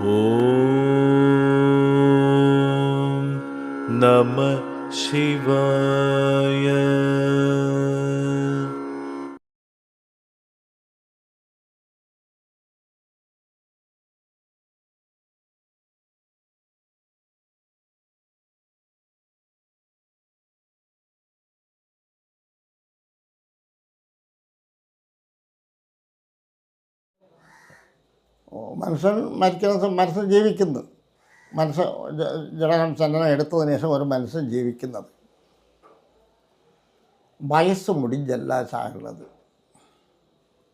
ഓം നമ ശിവായ. മനുഷ്യൻ മനുഷ്യൻ ജീവിക്കുന്നു. ജഡചലനം എടുത്തതിന് ശേഷം ഒരു മനുഷ്യൻ ജീവിക്കുന്നത് വയസ്സ് മുടിഞ്ഞല്ല ചാകുന്നത്.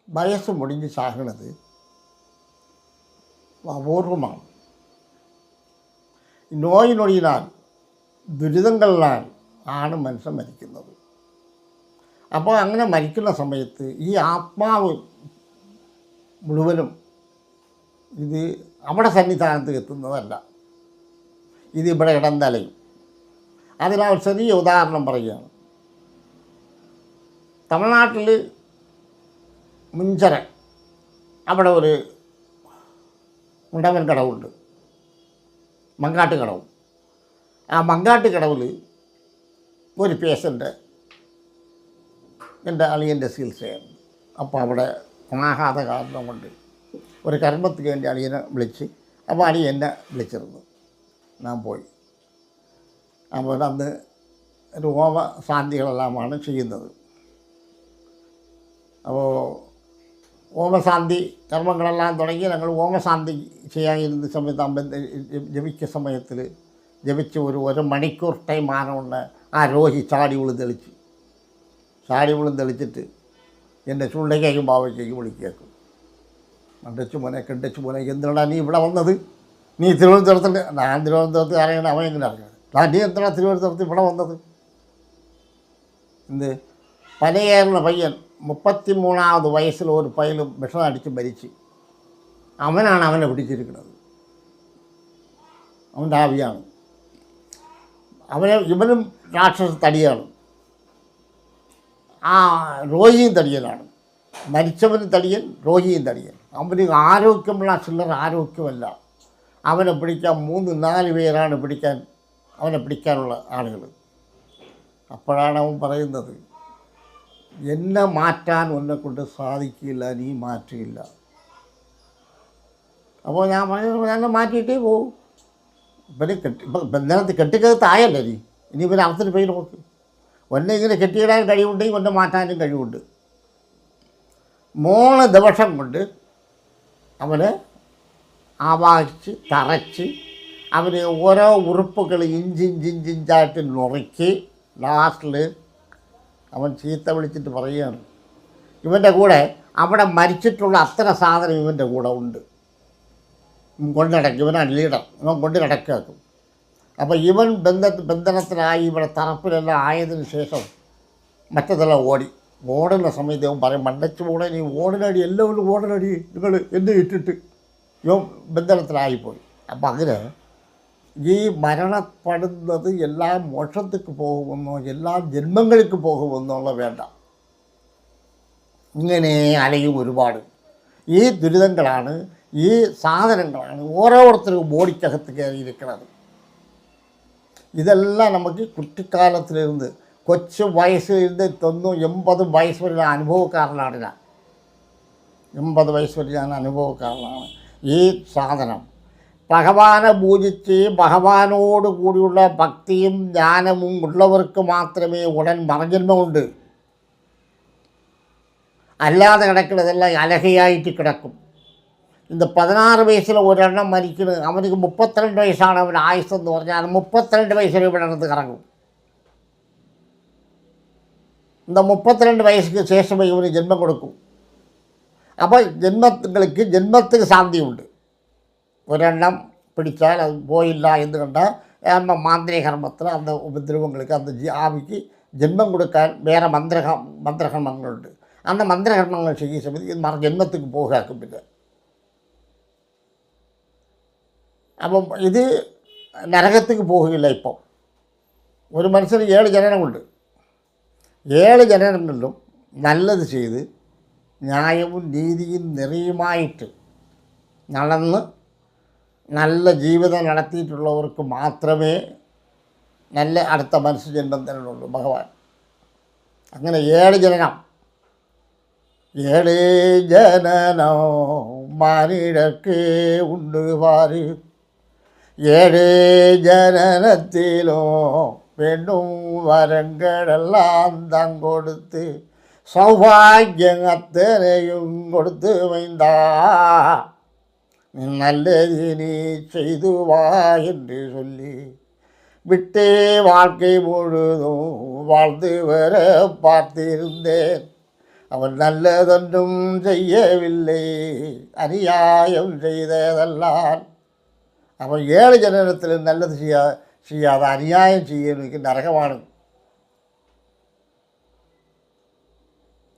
വയസ്സ് മുടിഞ്ഞ് ചാകുന്നത് അപൂർവമാണ്. നോയി നൊടിയിനാൽ ദുരിതങ്ങളിനാൽ ആണ് മനുഷ്യൻ മരിക്കുന്നത്. അപ്പോൾ അങ്ങനെ മരിക്കുന്ന സമയത്ത് ഈ ആത്മാവ് മുഴുവനും ഇത് അവിടെ സന്നിധാനത്ത് എത്തുന്നതല്ല, ഇതിവിടെ ഇടന്തലയും. അതിനാൽ ഒരു ചെറിയ ഉദാഹരണം പറയുകയാണ്. തമിഴ്നാട്ടിൽ മുഞ്ചര അവിടെ ഒരു മുണ്ടവൻ കടവുണ്ട്, മങ്കാട്ട് കടവ്. ആ മങ്കാട്ട് കടവിൽ ഒരു പേഷ്യൻ്റ് എൻ്റെ അളിയൻ്റെ ചികിത്സയായിരുന്നു. അപ്പോൾ അവിടെ ഒന്നാകാത കാരണം കൊണ്ട് ഒരു കർമ്മത്തിന് വേണ്ടി അളിയനെ വിളിച്ച്, അപ്പോൾ അളിയൻ എന്നെ വിളിച്ചിരുന്നു. ഞാൻ പോയി. അപ്പോൾ അന്ന് ഹോമശാന്തികളെല്ലാമാണ് ചെയ്യുന്നത്. അപ്പോൾ ഹോമശാന്തി കർമ്മങ്ങളെല്ലാം തുടങ്ങി ഞങ്ങൾ ഹോമശാന്തി ചെയ്യാനിരുന്ന സമയത്ത് ജപിച്ച സമയത്തിൽ ജപിച്ച് ഒരു മണിക്കൂർ ടൈം ആനകൊണ്ട് ആ രോഹി ചാടി തെളിച്ചിട്ട് എൻ്റെ ചുണ്ടയ്ക്കേക്കും ബാവയ്ക്കേക്കും വിളിക്കേക്കും. കണ്ടച്ചു മോനെ എന്തിനാണ് നീ ഇവിടെ വന്നത്? നീ തിരുവനന്തപുരത്ത്. ഞാൻ തിരുവനന്തപുരത്ത് അറിയണം, അവൻ എങ്ങനെ അറിയണം? നീ എന്തിനാണ് തിരുവനന്തപുരത്ത് ഇവിടെ വന്നത്? എന്ത് പനയേറുന്ന പയ്യൻ 33ാമത് വയസ്സിൽ ഒരു പയ്യലും വിഷം അടിച്ച് മരിച്ച്. അവനാണ് അവനെ പിടിച്ചിരിക്കുന്നത്. അവൻ്റെ ആവിയാണ്. ഇവനും രാക്ഷസ തടിയാണ്. ആ രോഹിയും തടിയനാണ്. മരിച്ചവനും തടിയൻ, രോഹിയും തടിയൻ. അവന് ആരോഗ്യമുള്ള ചില്ലർ ആരോഗ്യമല്ല. അവനെ പിടിക്കാൻ 3-4 പേരാണ് അവനെ പിടിക്കാനുള്ള ആളുകൾ. അപ്പോഴാണ് അവൻ പറയുന്നത്, എന്നെ മാറ്റാൻ എന്നെക്കൊണ്ട് സാധിക്കില്ല, നീ മാറ്റിയില്ല. അപ്പോൾ ഞാൻ പറഞ്ഞു, ഞാൻ മാറ്റിയിട്ടേ പോകും. ബന്ധനത്തിൽ കെട്ടിക്കകത്തായല്ലേ നീ, ഇനി ഇവന് അവസരം പോയി നോക്ക്. ഒന്നെ ഇങ്ങനെ കെട്ടിയിടാൻ കഴിവുണ്ടെങ്കിൽ ഒന്നെ മാറ്റാനും കഴിവുണ്ട്. 3 ദിവസം കൊണ്ട് അവന് ആവാഹിച്ച് തറച്ച് അവന് ഓരോ ഉറുപ്പുകൾ ഇഞ്ചിഞ്ചായിട്ട് നുറുക്കി ലാസ്റ്റിൽ അവൻ ചീത്ത വിളിച്ചിട്ട് പറയുകയാണ്, ഇവൻ്റെ കൂടെ അവിടെ മരിച്ചിട്ടുള്ള അത്ര സാധനം ഇവൻ്റെ കൂടെ ഉണ്ട്, കൊണ്ടിടക്കും. ഇവനാണ് ലീഡർ, ഇവൻ കൊണ്ട് കിടക്കും. അപ്പോൾ ഇവൻ ബന്ധനത്തിലായി ഇവിടെ തറപ്പിലെല്ലാം ആയതിനു ശേഷം മറ്റതെല്ലാം ഓടുന്ന സമയത്ത് ഇവൻ പറയും, മണ്ടച്ച് പോണേ നീ ഓടനടി, എല്ലാവരും ഓടനടി, നിങ്ങൾ എന്നെ ഇട്ടിട്ട്. ഇവൻ ബന്ധനത്തിലായിപ്പോയി. അപ്പം അങ്ങനെ ഈ മരണപ്പെടുന്നത് എല്ലാ മോക്ഷത്തേക്ക് പോകുമെന്നോ എല്ലാ ജന്മങ്ങൾക്ക് പോകുമെന്നുള്ള വേണ്ട. ഇങ്ങനെ അലയും ഒരുപാട്. ഈ ദുരിതങ്ങളാണ്, ഈ സാധനങ്ങളാണ് ഓരോരുത്തരും ബോഡിക്കകത്ത് കയറിയിരിക്കുന്നത്. ഇതെല്ലാം നമുക്ക് കുട്ടിക്കാലത്തിലിരുന്ന് കൊച്ചു വയസ്സിലിരുന്ന് 80 വയസ്സ് വരെ അനുഭവക്കാരനാണ് ഞാൻ. 80 വയസ്സ് വരെ ഞാൻ അനുഭവക്കാരനാണ്. ഈ സാധനം ഭഗവാനെ പൂജിച്ച് ഭഗവാനോട് കൂടിയുള്ള ഭക്തിയും ജ്ഞാനവും ഉള്ളവർക്ക് മാത്രമേ ഉടൻ മറജന്മമുണ്ട്. അല്ലാതെ കിടക്കുന്നതെല്ലാം അലഹയായിട്ട് കിടക്കും. இந்த 16 വയസ്സിൽ ഒരെണ്ണം മരിക്കുന്നത്, അവനക്ക് 32 വയസ്സാണ് അവൻ്റെ ആയുസ്സെന്ന് പറഞ്ഞാൽ 32 വയസ്സിൽ ഇവിടെ നടന്ന് കറങ്ങും. இந்த 32 വയസ്സിന് ശേഷമേ ഇവന് ജന്മം കൊടുക്കും. അപ്പോൾ ജന്മത്തിന് ശാന്തിയുണ്ട്. ഒരെണ്ണം പിടിച്ചാൽ അത് പോയില്ല എന്ന് കണ്ടാൽ മാന്ത്രിക കർമ്മത്തിന് അന്ന് ഉപദ്രവങ്ങൾക്ക് അന്ന് ആവിക്ക് ജന്മം കൊടുക്കാൻ വേറെ മന്ത്രകർമ്മങ്ങളുണ്ട്. അന്ന് മന്ത്രകർമ്മങ്ങൾ ചെയ്യുന്ന സമയത്ത് ജന്മത്തിന് പോകാക്കും. പിന്നെ അപ്പം ഇത് നരകത്തേക്ക് പോകുകയില്ല. ഇപ്പം ഒരു മനുഷ്യന് 7 ജനനമുണ്ട്. 7 ജനനങ്ങളിലും നല്ലത് ചെയ്ത് ന്യായവും നീതിയും നെറിയുമായിട്ട് നടന്ന് നല്ല ജീവിതം നടത്തിയിട്ടുള്ളവർക്ക് മാത്രമേ നല്ല അടുത്ത മനുഷ്യജന്മം തരുന്നുള്ളൂ ഭഗവാൻ. അങ്ങനെ 7 ജനനം, 7 ജനനോ മാനിടക്ക് ഉണ്ട് പാര്, 7 ജനനത്തിലോ പെണ്ണും വരങ്ങളെല്ലാം താൻ കൊടുത്ത് സൗഭാഗ്യം അത്തനെയും കൊടുത്ത് വൈന്താ நல்லதினி செய்து வா என்று சொல்லி விட்டே வாழ்க்கை முழுதும் வாழ்ந்து வர பார்த்திருந்தேன். அவன் நல்லதொன்றும் செய்யவில்லை, அநியாயம் செய்ததல்லால். அவன் 7 ஜனனத்தில் நல்லது செய்யாத அநியாயம் செய்ய எனக்கு நரகമാണ്.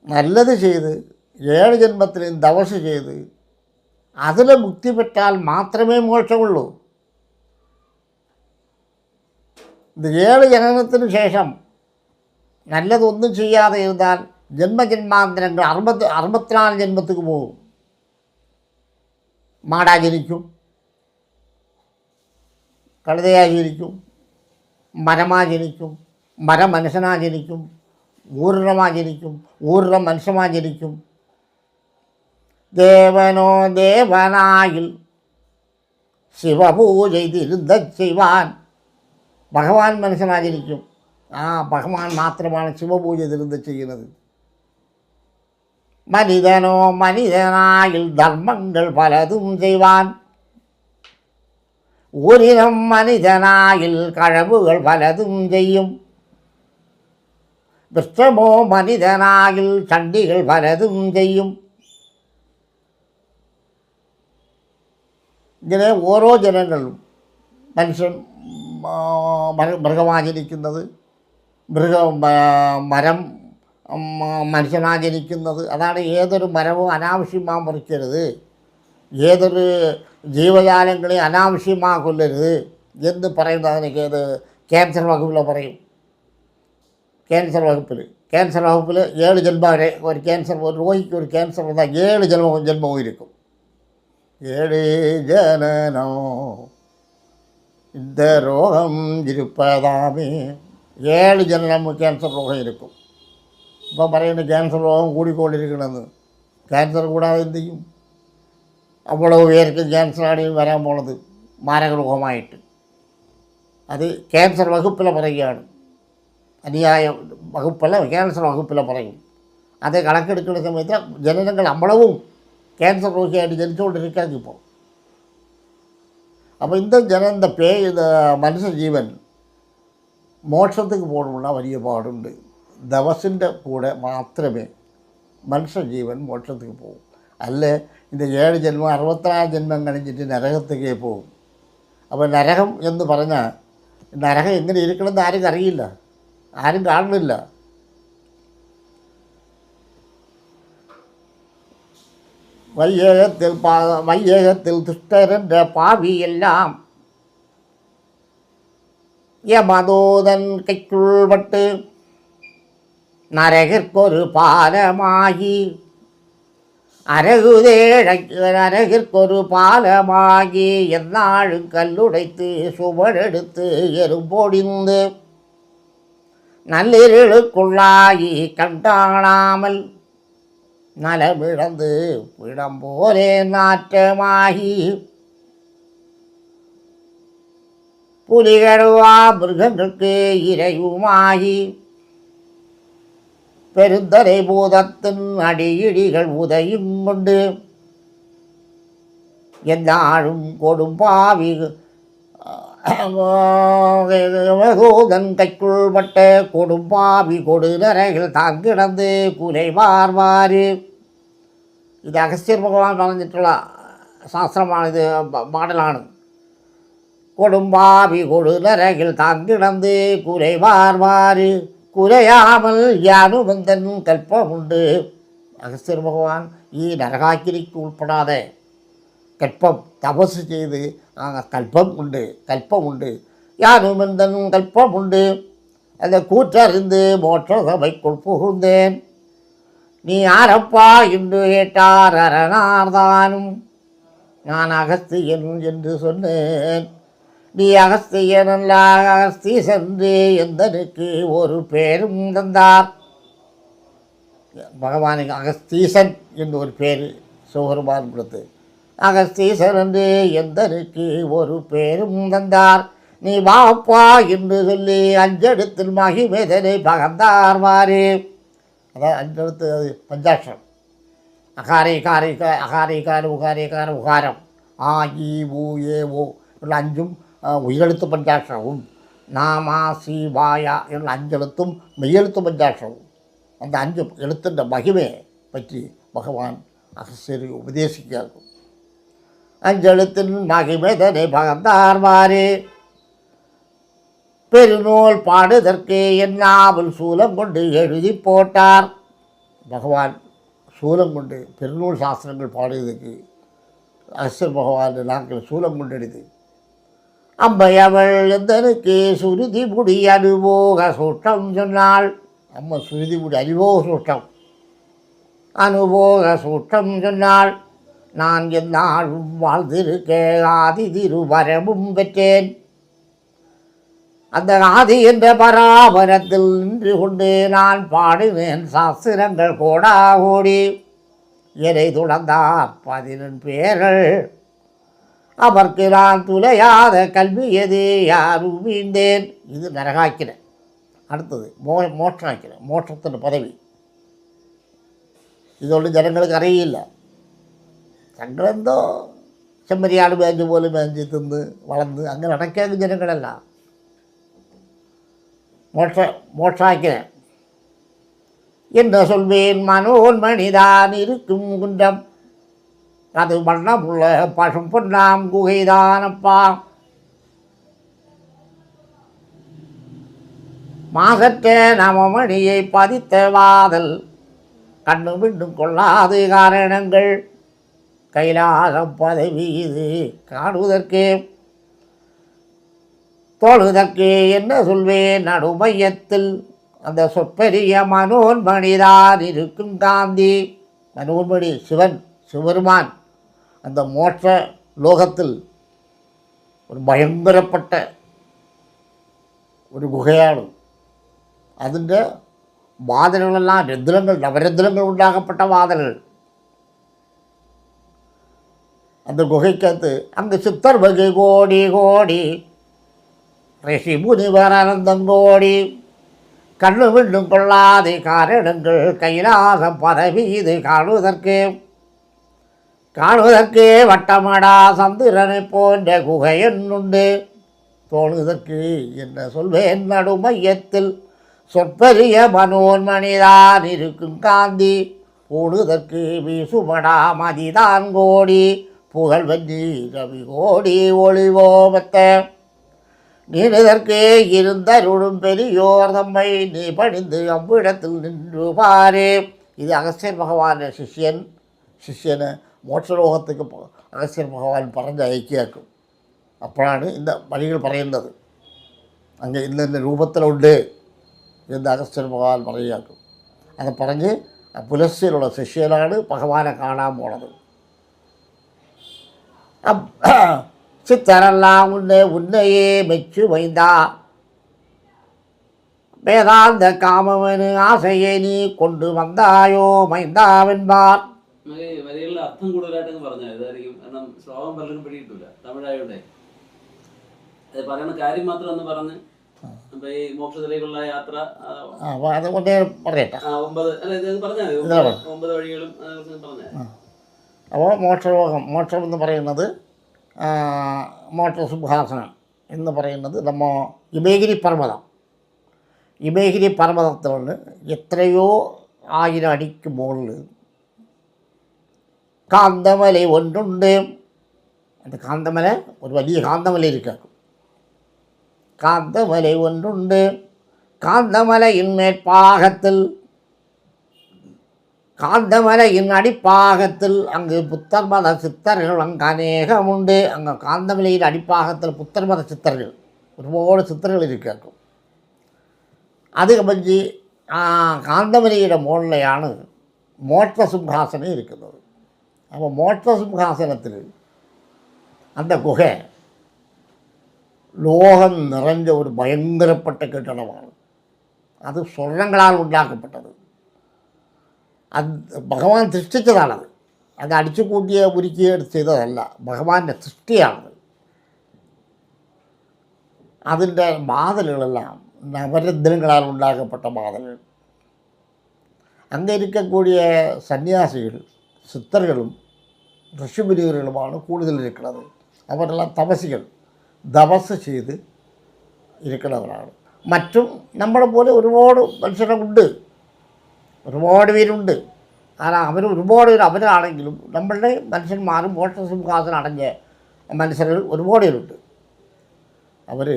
നല്ലത് ചെയ്ത് 7 ജന്മത്തിലും തപസ് ചെയ്ത് അതിൽ മുക്തി പെറ്റാൽ മാത്രമേ മോക്ഷമുള്ളൂ. ഇത് 7 ജനനത്തിന് ശേഷം നല്ലതൊന്നും ചെയ്യാതെ ഇരുന്നാൽ ജന്മജന്മാന്തരങ്ങൾ 64 ജന്മത്തേക്ക് പോകും. മാടാ ജനിക്കും, കഴുതയാ ജനിക്കും, മരമാ ജനിക്കും, മനുഷ്യനാ ജനിക്കും, ഊർണമാ ജനിക്കും, മനുഷ്യമാ ജനിക്കും. ദേവനോ ദേവനായിൽ ശിവപൂജ ചെയ്തിരുന്ന ചെയ്യുവാൻ ഭഗവാൻ മനുഷ്യനാചരിക്കും. ആ ഭഗവാൻ മാത്രമാണ് ശിവപൂജ ചെയ്തിരുന്ന ചെയ്യുന്നത്. മനിതനോ മനിതനായിൽ ധർമ്മങ്ങൾ പലതും ചെയ്യുവാൻ, ഒരിനം മനിതനായിൽ കഴിവുകൾ പലതും ചെയ്യും. വൃക്ഷമോ മനിതനായിൽ ചണ്ടികൾ പലതും ചെയ്യും. ഇങ്ങനെ ഓരോ ജനങ്ങളും മനുഷ്യൻ മൃഗമാചരിക്കുന്നത്, മരം മനുഷ്യനാചരിക്കുന്നത്. അതാണ് ഏതൊരു മരവും അനാവശ്യമായി മുറിക്കരുത്, ഏതൊരു ജീവജാലങ്ങളെ അനാവശ്യമായി കൊല്ലരുത് എന്ന് പറയുന്നത്. അതിനൊക്കെ ഏത് ക്യാൻസർ വകുപ്പിൽ പറയും. ക്യാൻസർ വകുപ്പിൽ 7 ജന്മം വരെ ഒരു ക്യാൻസർ, ഒരു രോഗിക്ക് ഒരു ക്യാൻസർ വന്നാൽ 7 ജന്മവും ഇരിക്കും. 7 ജനനോ இந்த രോഗം ഇരുപ്പതാമേ. 7 ജനനം ക്യാൻസർ രോഗം ഇരിക്കും. ഇപ്പം പറയുന്നത് ക്യാൻസർ രോഗം കൂടിക്കൊണ്ടിരിക്കണമെന്ന്. ക്യാൻസർ കൂടാതെ എന്ത് ചെയ്യും? അவ்வளவு പേർക്ക് ക്യാൻസറാണ് വരാൻ പോണത്, മാരക രോഗമായിട്ട്. അത് ക്യാൻസർ വകുപ്പിലെ പറയുകയാണ്, അന്യായ വകുപ്പല്ല, ക്യാൻസർ വകുപ്പിലെ പറയും. അത് കണക്കെടുക്കുന്ന സമയത്ത് ജനനങ്ങൾ അമ്പളവും ക്യാൻസർ രോഗിയായിട്ട് ജനിച്ചുകൊണ്ടിരിക്കാൻ ഇപ്പോൾ. അപ്പോൾ இந்த മനുഷ്യ ജീവൻ മോക്ഷത്തേക്ക് പോകണമെന്ന വലിയ പാടുണ്ട്. ദിവസിൻ്റെ കൂടെ മാത്രമേ മനുഷ്യജീവൻ മോക്ഷത്തേക്ക് പോകും. അല്ലേ இந்த 7 ജന്മം 64 ജന്മം കഴിഞ്ഞിട്ട് നരകത്തേക്കേ പോകും. അപ്പോൾ നരകം എന്ന് പറഞ്ഞാൽ നരകം എങ്ങനെ ഇരിക്കണമെന്ന് ആരും അറിയില്ല, ആരും കാണുന്നില്ല. വയ്യകത്തിൽ ദുഷ്ടരൻ്റെ പാവിയെല്ലാം യമദൂതൻ കൈക്കുൾപട്ട് നരകർക്കൊരു പാലമാകി, അരകുതേഴരകർക്കൊരു പാലമാകി. എന്നാഴും കല്ലുടൈത്ത് ചുവടെടുത്ത് എറുമ്പൊടിந்து നല്ലിരുളുക്കുള്ളായി കണ്ടാണാമൽ നലമിഴந்து പിടം പോലെ നാറ്റമാകി. പുലികടുവാ മൃഗങ്ങൾക്ക് ഇരയുമായി പെരുന്തரை ഭൂതത്തിൻ അടിയിടികൾ ഉദയും കൊണ്ട് എന്നാഴും കൊടുമ്പാവി ഭൂതൻ കൈക്കുൾപട്ട് കൊടുമ്പാവി കൊടുനരകൾ താങ്കിടന്ന് കുലൈമാർമാര്. ഇത് അഗസ്ത്യർ ഭഗവാൻ പറഞ്ഞിട്ടുള്ള ശാസ്ത്രമാണിത്, മോഡലാണ്. കൊടുമ്പാവി കൊടുനരകൾ താങ്കിടന്ന് കുലൈമാർമാര് കുലയാമൽ യാനുബന്ധൻ കൽപ്പമുണ്ട്. അഗസ്ത്യർ ഭഗവാൻ ഈ നരകാക്കിരിക്ക് ഉൾപ്പെടാതെ കൽപ്പം തപസ് ചെയ്ത് കൽപ്പമുണ്ട് യാനുബന്ധൻ കൽപ്പമുണ്ട്. അല്ല കൂറ്ററിந்து മോക്ഷസഭയ്ക്കുൾ പുகுந்தேன். നീ ആരപ്പാ എന്ന് കേട്ടാർ അരണാർദാനും நான் அகஸ்தியன் என்று சொன்னேன். நீ அகஸ்தியன் அல்ல, அகஸ்தீசென்று எந்தனுக்கு ஒரு பேரும் தந்தார். பகவானுக்கு அகஸ்தீசன் என்று ஒரு பேர் சிவபெருமான் கொடுத்து, அகஸ்தீசன் என்று எந்தனுக்கு ஒரு பேரும் தந்தார். நீ வாப்பா என்று சொல்லி அஞ்செழுத்தில் மகிமேதனை பகர்ந்தார்வாரு. அதான் அஞ்செழுத்து, அது பஞ்சாட்சரம். அகாரிகார உகாரிகார உகாரம், ஆ இ ஊ ஏ ஓ உள்ள அஞ்சும் உயிரெழுத்து பஞ்சாட்சரமும், நாமா சி வாயா என்ற அஞ்செழுத்தும் மெய்யெழுத்து பஞ்சாட்சரமும். அந்த அஞ்சு எழுத்துன்ற மகிமை பற்றி பகவான் அகஸ்தியருக்கு உபதேசிக்கிறார்கள். அஞ்செழுத்தின் மகிமை தன்னை பகர்ந்தார்வாறு. பெருநூல் பாடுதற்கு என்னாவில் சூலம் கொண்டு எழுதி போட்டார். பகவான் சூலம் கொண்டு பெருநூல் சாஸ்திரங்கள் பாடுவதற்கு அகஸ்தியர் பகவான் நாங்கள் சூலம் கொண்டு எழுதி. அம்மை அவள் எந்தனுக்கு சுருதி முடி அனுபோக சூட்டம் சொன்னாள். அம்மா சுருதி முடி அனுபோக சூட்டம், அனுபோக சூட்டம் சொன்னாள். நான் எந்நாளும் வாழ்ந்திருக்க ஆதி திருவரமும் பெற்றேன். அந்த ஆதி என்ற பராபரத்தில் நின்று கொண்டு நான் பாடினேன் சாஸ்திரங்கள் கோடா கோடி. எதை துளந்தார் 11 பேர்கள், அவர்க்கு நான் துளையாத கல்வி எது யாரும் மீண்டேன். இது நரகாக்கிறேன். அடுத்தது மோட்சம் ஆக்கிறேன், மோட்சத்தின் பதவி. இதோடு ஜனங்களுக்கு அறியில்ல. தங்களெந்தோ செம்மறியாடு மேய்ஞ்சு போலும் மேய்ஞ்சி தின்னு வளர்ந்து அங்கே நடக்காத ஜனங்களெல்லாம் மோட்சாக்கிறேன். என்ன சொல்வேன், மனோன் மணிதான் இருக்கும் குன்றம், அது வண்ணமுள்ள பசும் பொன்னாம் குகைதானப்பா. மாசற்ற நமமணியை பதித்த வாதல் கண்ணு மீண்டும் கொள்ளாது காரணங்கள். கைலாசம் பதவி இது காணுவதற்கே தோழுதற்கு என்ன சொல்வேன் நடுமையத்தில். அந்த சொற்பெரிய மனோன்மணிதான் இருக்கும் காந்தி. மனோன்மணி சிவன், சிவபெருமான் அந்த மோட்ச லோகத்தில் ஒரு பயங்கரப்பட்ட ஒரு குகைയാണ്. അതിൻ്റെ വാതിലുകളെല്ലാം രന്ധ്രങ്ങൾ, നവരന്ധ്രങ്ങൾ ഉണ്ടാകപ്പെട്ട വാതിലുകൾ. அந்த குகைக்கകത്ത് அந்த சித்தர் வகை கோடி கோடி ഋഷി മുനിവർ അനന്തം കോടി. കണ്ണു വീണ്ടും കൊള്ളാതെ കാരണങ്ങൾ കൈലാസം പദവി ഇത് കാണുവதற்கு வட்டமடா சந்திரனை போன்ற குகை என்னுண்டு. தோணுதற்கு என்ன சொல்வேன் நடுமையத்தில் சொற்பெரிய மனோன்மணிதான் இருக்கும் காந்தி. போடுதற்கு வீசுமடா மதிதான் கோடி, புகழ் வஞ்சி ரவி கோடி ஒளிவோமத்த. நீனதற்கு இருந்தருளும் பெரியோர் தம்மை நீ பணிந்து அவ்விடத்தில் நின்று பாரு. இது அகஸ்தியர் பகவான் ശിഷ്യന് മോക്ഷലോകത്തേക്ക് അഗസ്ത്യർ ഭഗവാൻ പറഞ്ഞ് അയക്കിയാക്കും. അപ്പോഴാണ് ഇന്ന വഴികൾ പറയുന്നത്. അങ്ങനെ ഇന്ന രൂപത്തിലുണ്ട് എന്ന് അഗസ്ത്യർ ഭഗവാൻ പറയുകയാക്കും. അത് പറഞ്ഞ് പുലസ്ത്യയിലുള്ള ശിഷ്യനാണ് ഭഗവാനെ കാണാൻ പോണത്. சித்தரெல்லாம் உன்னையே மெச்சு வைந்தா, வேதாந்த காமவனு ஆசையை நீ கொண்டு வந்தாயோ மைந்தாவென்பார். വരികളിൽ അർത്ഥം കൂടുതലായിട്ടൊക്കെ പറഞ്ഞാൽ ഇതായിരിക്കും. കാരണം ശ്ലോകം പലരും പിടിയിട്ടില്ല തമിഴായോടെ. അത് പറയുന്ന കാര്യം മാത്രം ഒന്ന് പറഞ്ഞ് അപ്പൊ ഈ മോക്ഷത്തിലേക്കുള്ള യാത്ര 9 അല്ല ഇത് പറഞ്ഞാൽ 9 വഴികളും പറഞ്ഞാൽ. അപ്പോൾ മോക്ഷം എന്ന് പറയുന്നത് മോക്ഷസിംഹാസനം എന്ന് പറയുന്നത് നമ്മ ഹിമഗിരി പർവ്വതത്തിലുള്ള എത്രയോ 1000 അടിക്ക് മുകളിൽ കാന്തമല ഒന്നുണ്ട്. அந்த காந்தமல ஒரு വലിയ காந்தமலை இருக்காது. காந்தமலை ஒன்றுண்டு. காந்தமலையின் மேற்பாகத்தில், காந்தமலையின் அடிப்பாகத்தில் அங்கு புத்தர் மத சித்தர்கள் அங்கு அநேகம் உண்டு. அங்கே காந்தமலையின் அடிப்பாகத்தில் புத்தர் மத சித்தர்கள் ഒരുപാട് சித்தர்கள் இருக்காங்க. അത് കമ്പഞ്ചി കാന്തമലയുടെ മുകളിലാണ് മോക്ഷസിംഹാസനം ഇരിക്കുന്നത്. അപ്പോൾ മോക്ഷസിംഹാസനത്തിൽ அந்த குகை லோகம் நிறைஞ்ச ஒரு பயங்கரப்பட்ட கட்டடമാണ്. அது സ്വർണ്ണങ്ങളാൽ ഉണ്ടാക്കപ്പെട്ടത്. അത് ഭഗവാൻ സൃഷ്ടിച്ചതാണത്. അത് അടിച്ചു കൂട്ടിയ ഉരുക്കിയ ചെയ്തതല്ല, ഭഗവാന്റെ സൃഷ്ടിയാണത്. അതിൻ്റെ വാതിലുകളെല്ലാം നവരത്നങ്ങളാൽ ഉണ്ടാക്കപ്പെട്ട വാതിലുകൾ. അങ്ങിരിക്കக்கூடிய സന്യാസികൾ, സിദ്ധர்களுം ഋഷിമുനികളുമാണ് കൂടുതലിരിക്കുന്നത്. അവരെല്ലാം തപസ്സികൾ, തപസ് ചെയ്ത് ഇരിക്കുന്നവരാണ്. മറ്റും നമ്മളെ പോലെ ഒരുപാട് മനുഷ്യരുണ്ട്, ഒരുപാട് പേരുണ്ട്. കാരണം അവർ ഒരുപാട് പേര് അവരാണെങ്കിലും നമ്മളുടെ മനുഷ്യന്മാരും മോക്ഷസിംഹാസനം അടഞ്ഞ മനുഷ്യர்கள் ഒരുപാട് പേരുണ്ട്. അവർ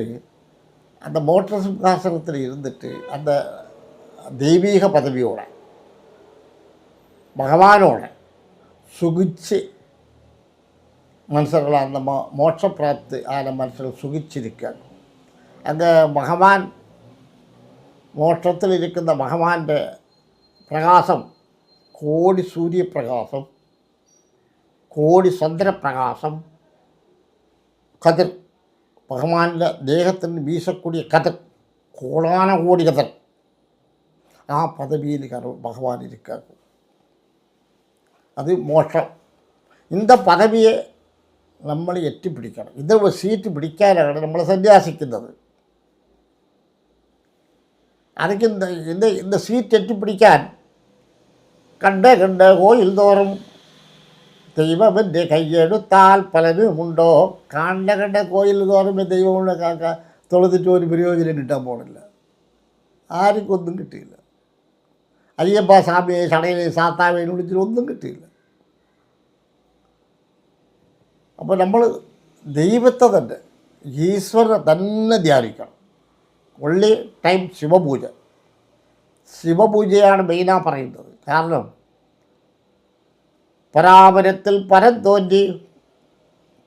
அந்த മോക്ഷസിംഹാസനത്തിൽ ഇരുന്നിട്ട് அந்த ദൈവീക പദവിയോടെ ഭഗവാനോടെ സുഖിച്ച് മനുഷ്യர்கள் அந்த മോക്ഷപ്രാപ്തി ആയ മനുഷ്യർ സുഖിച്ചിരിക്കുകയാണ്. അത് ഭഗവാൻ മോക്ഷത്തിലിരിക്കുന്ന ഭഗവാന്റെ പ്രകാശം, കോടി സൂര്യപ്രകാശം, കോടി ചന്ദ്രപ്രകാശം, കതിർ, ഭഗവാന്റെ ദേഹത്തിന് വീശക്കൂടിയ കതിർ, കോടാനകോടി കതിർ, ആ പദവിയിൽ ഭഗവാൻ ഇരിക്കുക. അത് മോക്ഷം. இந்த പദവിയെ നമ്മൾ എത്തിപ്പിടിക്കണം. ഇത് സീറ്റ് പിടിക്കാനാണ് നമ്മൾ സന്യാസിക്കുന്നത്. அதுக்கு இந்த சீட் எட்டிப்பிடிക്കാൻ കണ്ട് കോയിൽ തോറും ദൈവമെൻ്റെ കയ്യെടുത്താൽ പലനുമുണ്ടോ. കണ്ട കോയിൽ തോറും ദൈവമുള്ള കാക്ക തൊഴുതിട്ട് ഒരു പ്രയോജനം കിട്ടാൻ പോണില്ല. ആർക്കൊന്നും കിട്ടിയില്ല. അയ്യപ്പ സ്വാമിയെ ചടയിലെ സാത്താവിനെ വിളിച്ചിട്ട് ഒന്നും കിട്ടിയില്ല. അപ്പോൾ നമ്മൾ ദൈവത്തെ തന്നെ, ഈശ്വരനെ തന്നെ ധ്യാനിക്കണം. Only time ശിവപൂജ. ശിവപൂജയാണ് മെയിനാണ് പറയുന്നത്. കാരണം പരാപരത്തിൽ പരം തോന്റി,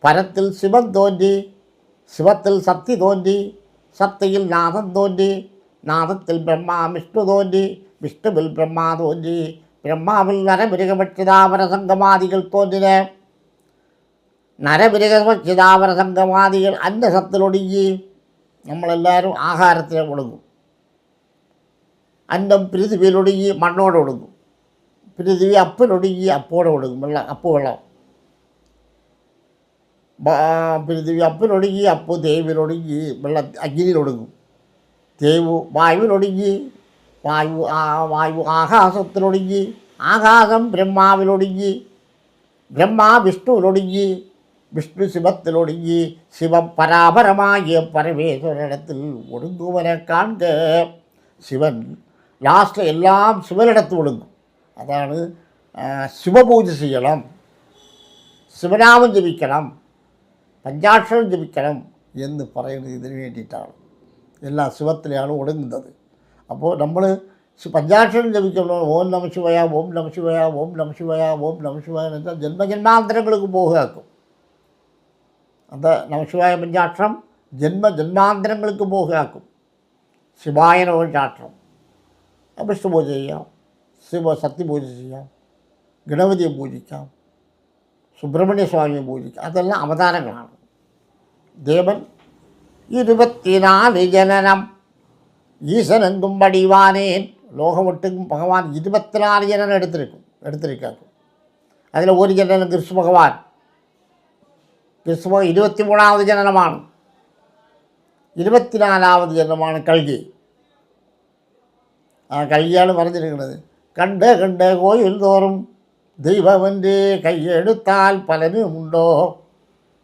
പരത്തിൽ ശിവൻ തോന്റി, ശിവത്തിൽ സത്യ തോന്റി, സത്യയിൽ നാദം തോന്റി, നാദത്തിൽ ബ്രഹ്മാ വിഷ്ണു തോന്റി, വിഷ്ണുവിൽ ബ്രഹ്മാ തോന്റി, ബ്രഹ്മാവിൽ നരമൃഗപക്ഷിതാവര സംഗമാദികൾ തോന്നിന, നരമൃഗപക്ഷിതാവര സംഗമാദികൾ അന്നസത്തിലൊടുങ്ങി. നമ്മളെല്ലാവരും ആഹാരത്തിന് ഒടുങ്ങും. അന്നം പൃഥിവിയിലൊടുങ്ങി മണ്ണോടൊടുങ്ങും, പൃഥിവി അപ്പിലൊടുങ്ങി അപ്പോടെ ഒടുങ്ങും. വെള്ളം പൃഥിവി അപ്പിലൊടുങ്ങി, അപ്പ് തേവിലൊടുങ്ങി, അഗ്നിയിലൊടുങ്ങും. തേവ് വായുവിലൊടുങ്ങി, വായു ആകാശത്തിലൊടുങ്ങി, ആകാശം ബ്രഹ്മാവിലൊടുങ്ങി, ബ്രഹ്മാ വിഷ്ണുവിലൊടുങ്ങി, വിഷ്ണു ശിവത്തിലൊടുങ്ങി, ശിവം പരാപരമായ പരമേശ്വരത്തിൽ ഒടുങ്ങുവനെ കാണുക. ശിവൻ ലാസ്റ്റ് എല്ലാം ശിവനിടത്ത് ഒടുങ്ങും. അതാണ് ശിവപൂജ ചെയ്യണം, ശിവനാമം ജപിക്കണം, പഞ്ചാക്ഷരം ജപിക്കണം എന്ന് പറയുന്നത് ഇതിന് വേണ്ടിയിട്ടാണ്. എല്ലാം ശിവത്തിലാണ് ഒടുങ്ങുന്നത്. അപ്പോൾ നമ്മൾ പഞ്ചാക്ഷരം ജപിക്കണം. ഓം നമ ശിവയ, ഓം നമ ശിവയ, ഓം നമ ശിവയ, ഓം നമ ശിവയ എന്ന് വെച്ചാൽ ജന്മജന്മാന്തരങ്ങൾക്ക് പോകുകയാക്കും. അത് നമശിവായ പഞ്ചാക്ഷരം ജന്മജന്മാന്തരങ്ങൾക്ക് പോകുകയാക്കും. ശിവായ നമശാക്ഷരം വിഷ്ണു പൂജ ചെയ്യാം, സത്യപൂജ ചെയ്യാം, ഗണപതിയെ പൂജിക്കാം, സുബ്രഹ്മണ്യ സ്വാമിയെ പൂജിക്കാം. അതെല്ലാം അവതാരങ്ങളാണ്. ദേവൻ 24 ജനനം ഈശനെന്തും പടിവാനേൻ. ലോകമൊട്ടും ഭഗവാൻ 24 ജനനം എടുത്തിരിക്കും. അതിൽ ഒരു ജനനം കൃഷ്ണ ഭഗവാൻ. കൃഷ്ണ 23ാമത് ജനനമാണ്. 24ാമത് ജനനമാണ് കൽകി. ആ കൽകിയാണ് പറഞ്ഞിരിക്കുന്നത്, കണ്ട് കോയിൽ തോറും ദൈവമെൻ്റെ കയ്യെടുത്താൽ പലനുമുണ്ടോ.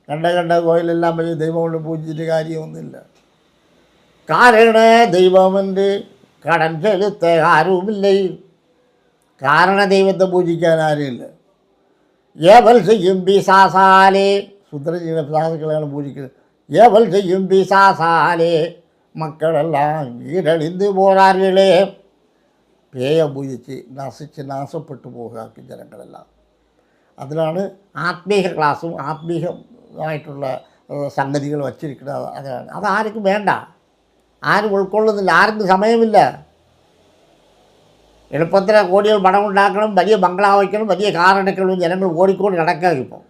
കണ്ട കോയിലെല്ലാം വലിയ ദൈവം കൊണ്ട് പൂജിച്ചിട്ട് കാര്യമൊന്നുമില്ല. കാരണ ദൈവമെൻ്റെ കടൻ ചെലുത്ത ആരുമില്ല. കാരണ ദൈവത്തെ പൂജിക്കാൻ ആരുമില്ല. ഏവൽ ചെയ്യും പിശാസാലേ, ശുദ്രജീവ പിശാസുക്കളെയാണ് പൂജിക്കുന്നത്. ഏവൽ ചെയ്യും പിശാസാലേ, മക്കളെല്ലാം ഈരളിந்து പോരാറുകളെ. പേയെ പൂജിച്ച് നാശപ്പെട്ടു പോകാക്കി ജനങ്ങളെല്ലാം. അതിലാണ് ആത്മീയ ക്ലാസ്സും ആത്മീയമായിട്ടുള്ള സംഗതികൾ വച്ചിരിക്കുന്നത്. അതാണ്. അതാർക്കും വേണ്ട, ആരും ഉൾക്കൊള്ളുന്നില്ല, ആർക്കും സമയമില്ല. എളുപ്പത്തിൽ കോടികൾ പണം ഉണ്ടാക്കണം, വലിയ ബംഗ്ലാവ് വയ്ക്കണം, വലിയ കാർ എടുക്കണം, ജനങ്ങൾ ഓടിക്കോടി നടക്കുക ഇപ്പോൾ.